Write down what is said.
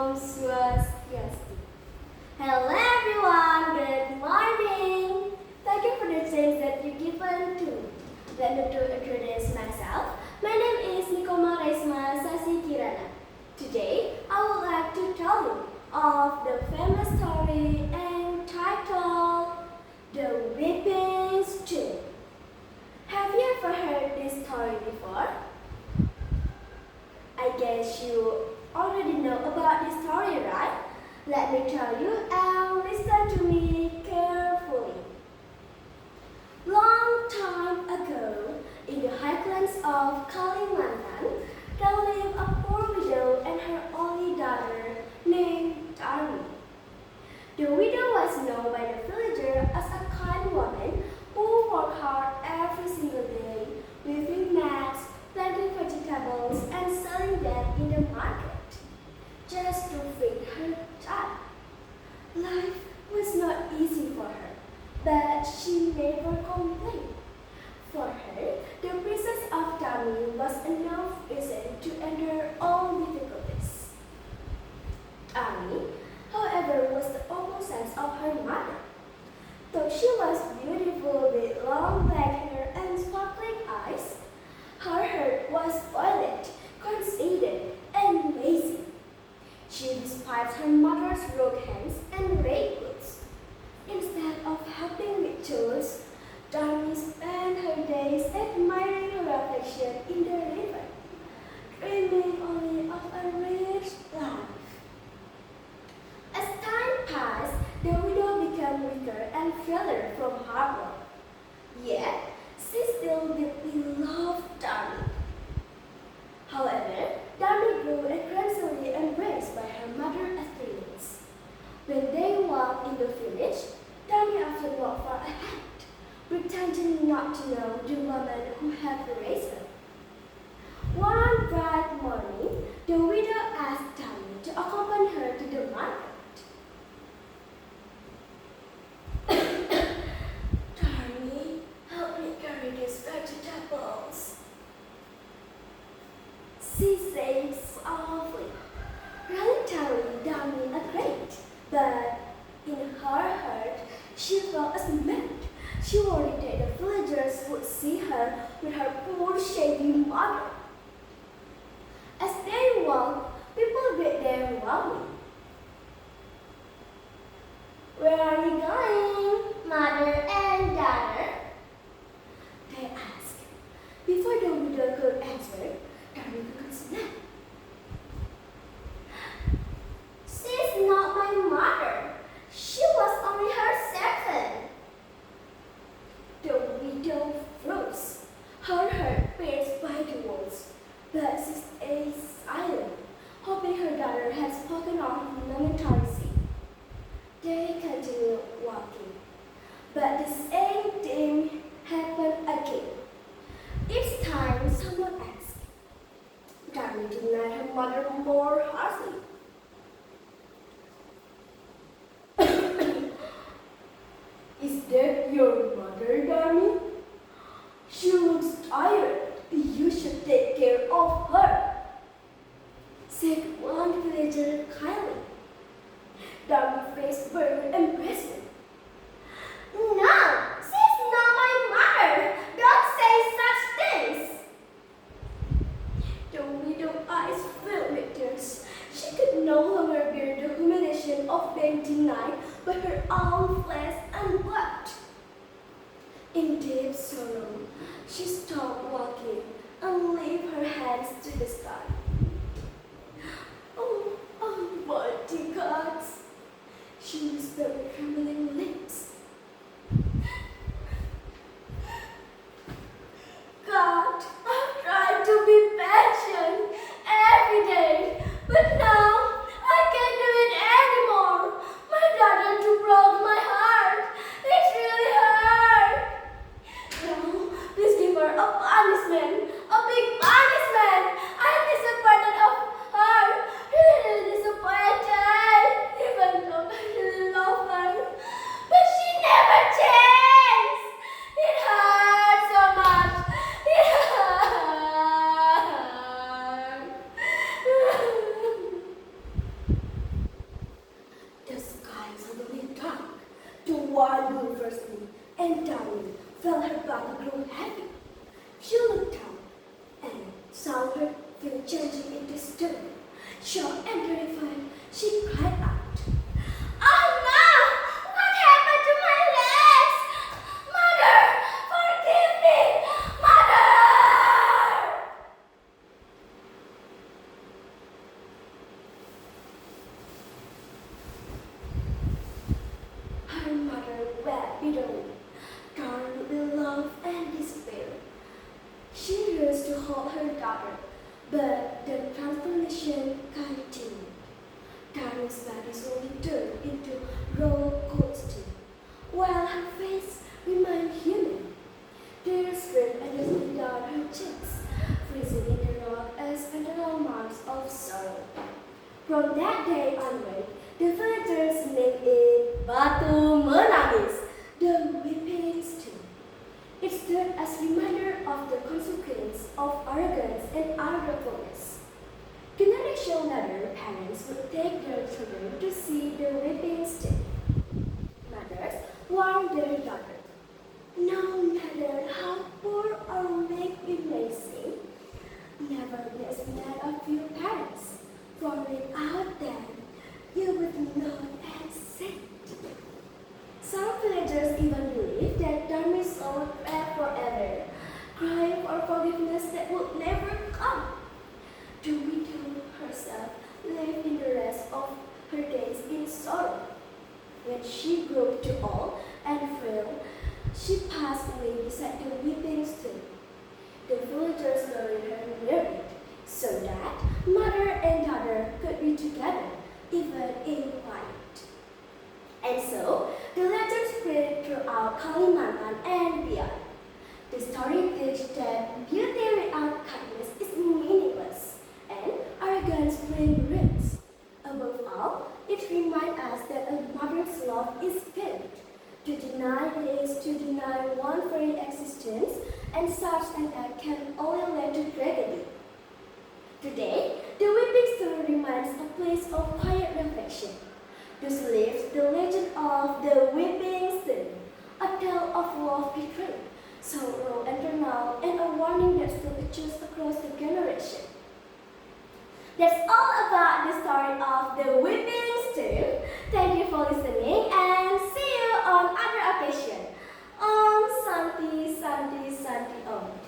from Swastiasti. Hello everyone, good morning. Thank you for the chance that you given to me. Let me introduce myself. My name is Komang Sasi Kirana. Today, I would like to tell you of the famous story entitled The Weeping Stone. Have you ever heard this story before? I guess you already know about this story, right? Let me tell you and listen to me carefully. Long time ago, in the highlands of Kalimantan, there lived a poor widow and her only daughter named Darmi. The widow was known by the villagers as a kind woman who worked hard every single day, weaving mats, planting vegetables, and selling them in the market, just to feed her child. Life was not easy for her, but she never complained. For her, the presence of Dami was enough reason to endure all difficulties. Dami, however, was the opposite of her mother. Though she was beautiful with long black hair and sparkling eyes, her heart was violent, conceited, and lazy. She despised her mother's rough hands and red boots. Instead of helping with chores, Darmi spent her days admiring her reflection in the river, dreaming only of a rich life. As time passed, the widow became weaker and frailer from hard work. Yet, she still deeply loved Darmi. However, Darmi grew and gradually embraced by her mother as twins. When they walked in the village, Darmi often walked far ahead, pretending not to know the woman who had raised her. One bright morning, the widow asked Darmi to accompany her to the market. Darmi, help me carry these vegetables, she said softly. Really telling Darmi agreed, but in her heart she felt ashamed. She worried that the villagers would see her with her poor shaggy mother. As they walked, people greet them warmly. Where are you going, mother and daughter? They asked. Before the widow could answer, Darmi could snap. She's not my mother. She was only her servant. The widow froze. Her heart pierced by the words, but she stayed silent, hoping her daughter had spoken of momentary. They continued walking, but the same thing happened again. Each time someone asked, Darmi denied her mother more harshly. Is that your mother, Darmi? She looks tired. You should take care of her, said one villager kindly. Darmi's face burned with embarrassment. No, she's not my mother. Don't say such things. The widow's eyes filled with tears. She could no longer bear the humiliation of being denied by her own flesh and blood. In deep sorrow, she stopped walking and lifted her hands to the sky. Oh, Almighty God, she whispered with trembling lips. God, I've tried to be patient every day, but now I can't do it anymore. My daughter too broke my heart. It really hurt. Now, please give her a punishment, a big punishment. I deserve her mother wept bitterly, torn with love and despair. She rushed to hold her daughter, but the transformation continued. Darna's body slowly turned into raw cold steel, while her face remained human. Tears streamed endlessly down her cheeks, freezing in the rock as eternal marks of sorrow. From that day onward, the villagers named it Batu Menangis, the weeping stone. It stood as reminder of the consequence of arrogance and arrogance. Generation later, parents would take their children to see the weeping stone. Mothers warned their daughters, no matter how poor or weak you may seem, never mislead of your parents, for without them, you would not exist. Some villagers even believe that Dharmi's soul would pray forever, crying for forgiveness that would never come. The widow herself lived in the rest of her days in sorrow. When she grew too old and frail, she passed away beside the weeping stone. The villagers buried her near it, so that mother and daughter could be together, even in white. And so, the legend spread throughout Kalimantan and beyond. The story teaches that beauty without kindness is meaningless, and arrogance brings ruins. Above all, it reminds us that a mother's love is felt. To deny is to deny one's very existence, and such an act can only lead to tragedy. Today, the weeping stone remains a place of quiet reflection. Thus lives the legend of the weeping stone, a tale of love betrayed, sorrow eternal, and a warning that still echoes across the generation. That's all about the story of the weeping stone. Thank you for listening and see you on other occasion. Om Santi Santi Santi Om.